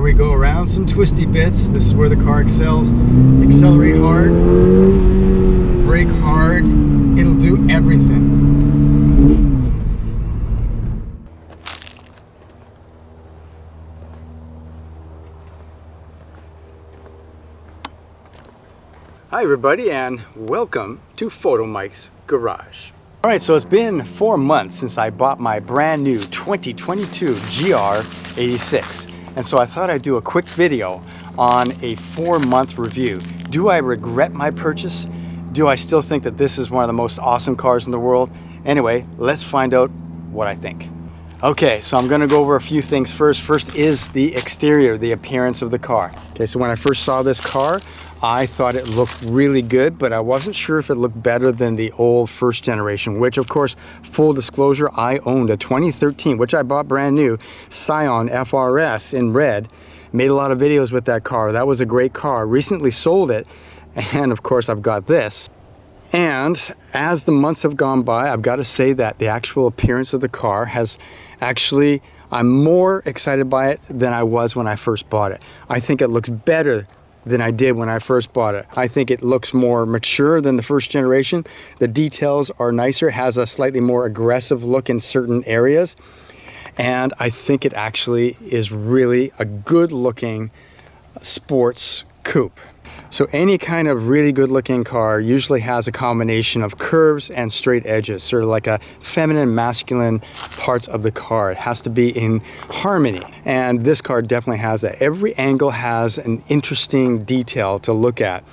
Here we go around some twisty bits. This is where the car excels. Accelerate hard, brake hard, it'll do everything. Hi everybody, and welcome to Photomikes Garage. Alright, so it's been 4 months since I bought my brand new 2022 GR86. And so I thought I'd do a quick video on a 4-month review. Do I regret my purchase? Do I still think that this is one of the most awesome cars in the world? Anyway, let's find out what I think. Okay, so I'm gonna go over a few things first. First is the exterior, the appearance of the car. Okay, so when I first saw this car, I thought it looked really good, but I wasn't sure if it looked better than the old first generation, which of course, full disclosure, I owned a 2013, which I bought brand new, Scion FRS in red. Made a lot of videos with that car. That was a great car. Recently sold it, and of course I've got this. And as the months have gone by, I've got to say that the actual appearance of the car has actually, I'm more excited by it than I was when I first bought it. I think it looks better than I did when I first bought it. I think it looks more mature than the first generation. The details are nicer, has a slightly more aggressive look in certain areas. And I think it actually is really a good looking sports coupe. So any kind of really good looking car usually has a combination of curves and straight edges, sort of like a feminine, masculine parts of the car. It has to be in harmony. And this car definitely has that. Every angle has an interesting detail to look at,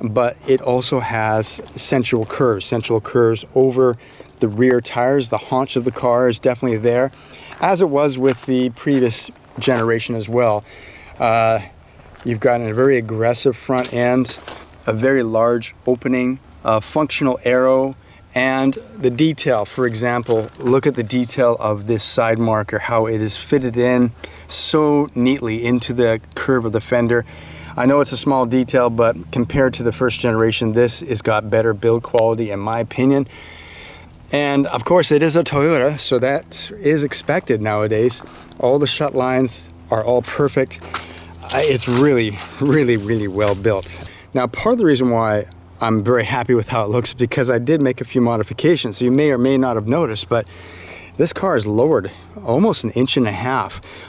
but it also has sensual curves over the rear tires. The haunch of the car is definitely there, as it was with the previous generation as well. You've got a very aggressive front end, a very large opening, a functional arrow, and the detail. For example, look at the detail of this side marker, how it is fitted in so neatly into the curve of the fender. I know it's a small detail, but compared to the first generation, this has got better build quality in my opinion. And of course it is a Toyota, so that is expected nowadays. All the shut lines are all perfect. It's really well built. Now, part of the reason why I'm very happy with how it looks is because I did make a few modifications. So you may or may not have noticed, but this car is lowered almost 1.5 inches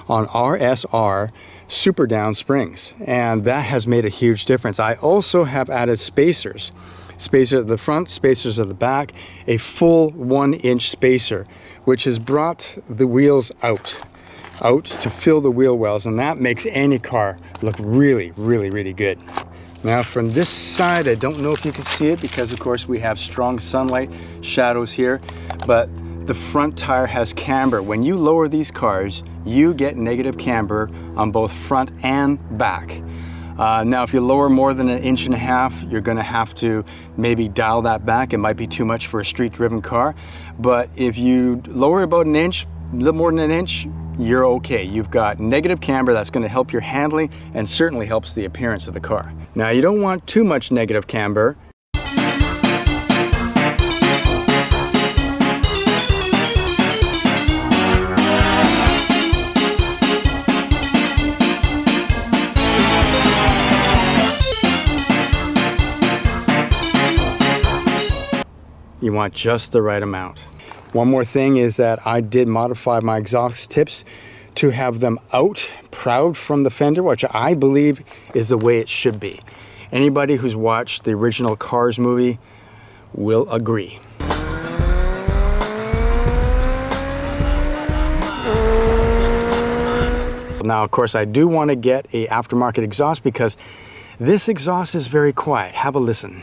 on RSR super down springs, and that has made a huge difference. I also have added spacers at the front, spacers at the back, a full 1-inch spacer, which has brought the wheels out to fill the wheel wells, and that makes any car look really good. Now from this side, I don't know if you can see it because of course we have strong sunlight shadows here, but the front tire has camber. When you lower these cars, you get negative camber on both front and back. Now if you lower more than 1.5 inches, you're gonna have to maybe dial that back. It might be too much for a street driven car, but if you lower about 1 inch, a little more than 1 inch, you're okay. You've got negative camber that's going to help your handling and certainly helps the appearance of the car. Now you don't want too much negative camber. You want just the right amount. One more thing is that I did modify my exhaust tips to have them out, proud from the fender, which I believe is the way it should be. Anybody who's watched the original Cars movie will agree. Now, of course, I do want to get a aftermarket exhaust because this exhaust is very quiet. Have a listen.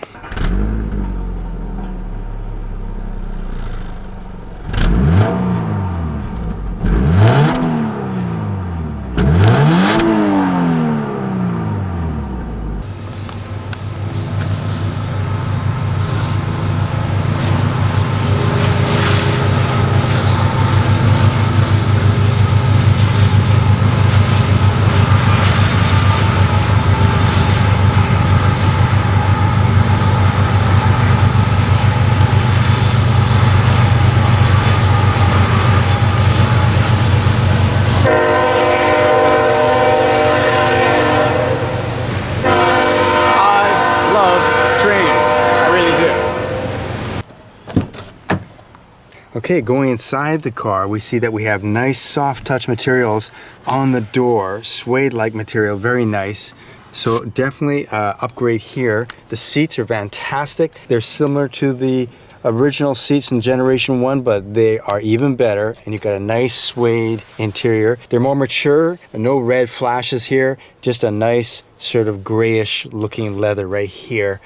Okay, going inside the car, we see that we have nice soft touch materials on the door, suede-like material, very nice. So definitely upgrade here. The seats are fantastic. They're similar to the original seats in Generation 1, but they are even better. And you've got a nice suede interior. They're more mature, no red flashes here, just a nice sort of grayish looking leather right here.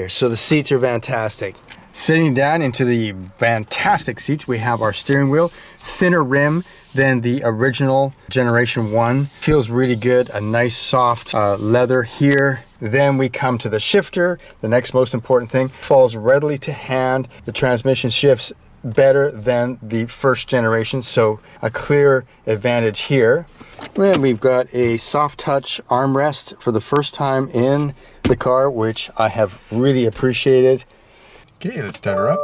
So the seats are fantastic. Sitting down into the fantastic seats, we have our steering wheel, thinner rim than the original Generation 1. Feels really good, a nice soft leather here. Then we come to the shifter, the next most important thing, falls readily to hand. The transmission shifts better than the first generation, so a clear advantage here. Then we've got a soft touch armrest for the first time in the car, which I have really appreciated. Okay, let's start her up.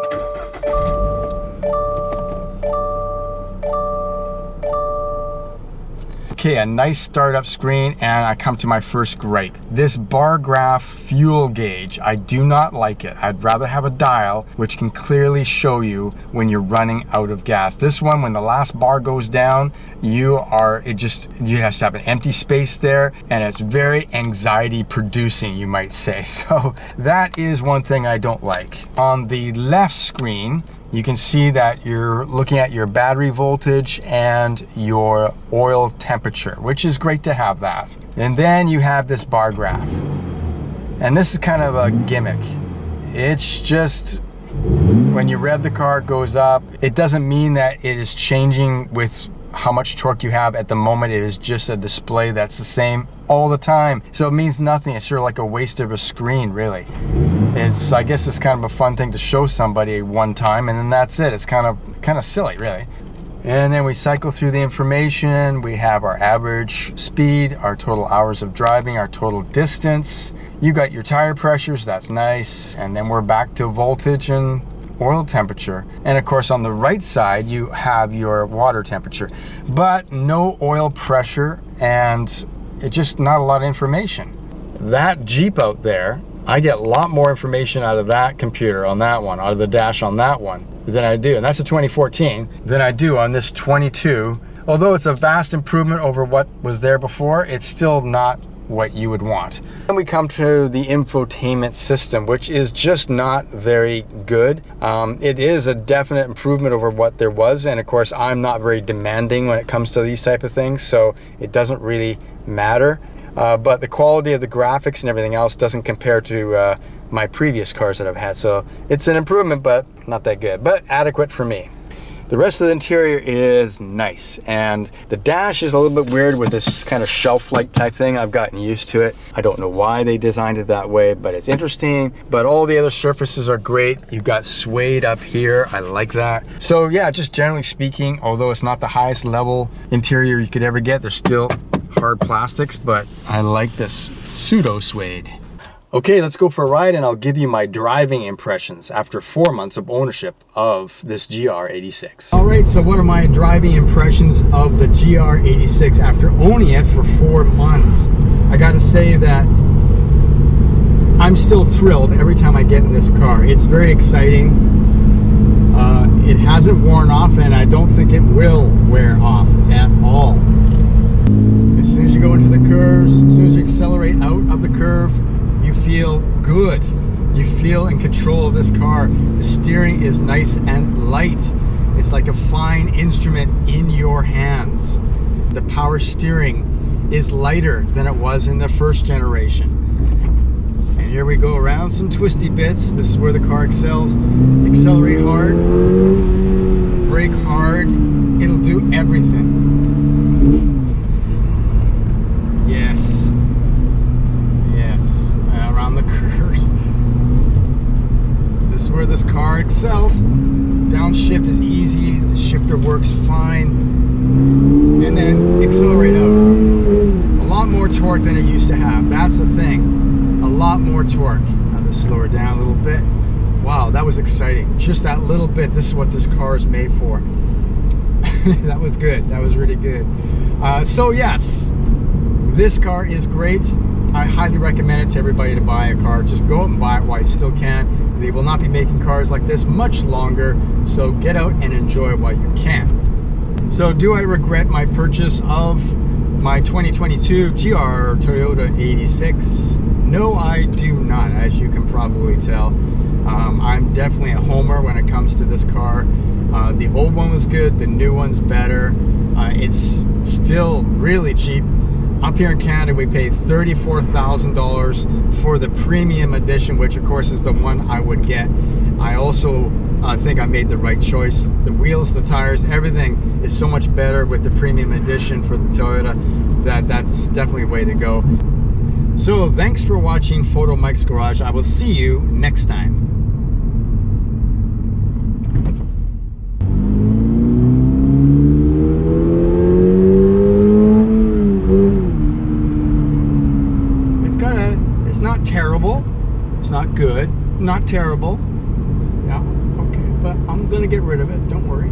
Okay, a nice startup screen, and I come to my first gripe. This bar graph fuel gauge, I do not like it. I'd rather have a dial which can clearly show you when you're running out of gas. This one, when the last bar goes down, you have to have an empty space there, and it's very anxiety producing, you might say. So that is one thing I don't like. On the left screen, you can see that you're looking at your battery voltage and your oil temperature, which is great to have that. And then you have this bar graph. And this is kind of a gimmick. It's just, when you rev the car, it goes up. It doesn't mean that it is changing with how much torque you have at the moment. It is just a display that's the same all the time. So it means nothing. It's sort of like a waste of a screen, really. I guess it's kind of a fun thing to show somebody one time, and then that's it. It's kind of silly, really. And then we cycle through the information. We have our average speed, our total hours of driving, our total distance. You got your tire pressures, that's nice. And then we're back to voltage and oil temperature. And of course, on the right side, you have your water temperature, but no oil pressure, and it's just not a lot of information. That Jeep out there, I get a lot more information out of that computer on that one, out of the dash on that one, than I do, and that's a 2014, than I do on this 22. Although it's a vast improvement over what was there before, it's still not what you would want. Then we come to the infotainment system, which is just not very good. It is a definite improvement over what there was, and of course I'm not very demanding when it comes to these type of things, so it doesn't really matter. But the quality of the graphics and everything else doesn't compare to my previous cars that I've had. So it's an improvement, but not that good, but adequate for me. The rest of the interior is nice, and the dash is a little bit weird with this kind of shelf-like type thing. I've gotten used to it. I don't know why they designed it that way, but it's interesting. But all the other surfaces are great. You've got suede up here. I like that. So yeah, just generally speaking, although it's not the highest level interior you could ever get, there's still hard plastics, but I like this pseudo suede. Okay, let's go for a ride, and I'll give you my driving impressions after 4 months of ownership of this GR86. All right, so what are my driving impressions of the GR86 after owning it for 4 months? I gotta say that I'm still thrilled every time I get in this car. It's very exciting. It hasn't worn off, and I don't think it will wear off at all. As soon as you go into the curves, as soon as you accelerate out of the curve, you feel good. You feel in control of this car. The steering is nice and light. It's like a fine instrument in your hands. The power steering is lighter than it was in the first generation. And here we go around some twisty bits. This is where the car excels. Accelerate hard, brake hard. It'll do everything. Yes. Around the curves. This is where this car excels. Downshift is easy. The shifter works fine. And then accelerate out. A lot more torque than it used to have. That's the thing. A lot more torque. I'll just slow her down a little bit. Wow, that was exciting. Just that little bit. This is what this car is made for. That was good. That was really good. So yes, this car is great. I highly recommend it to everybody to buy a car. Just go out and buy it while you still can. They will not be making cars like this much longer, so get out and enjoy while you can. So do I regret my purchase of my 2022 GR Toyota 86? No, I do not, as you can probably tell. I'm definitely a homer when it comes to this car. The old one was good, the new one's better. It's still really cheap. Up here in Canada, we pay $34,000 for the premium edition, which of course is the one I would get. I also think I made the right choice. The wheels, the tires, everything is so much better with the premium edition for the Toyota that's definitely a way to go. So thanks for watching Photomikes Garage. I will see you next time. It's not terrible, it's not good, not terrible. Yeah, okay, but I'm gonna get rid of it, don't worry.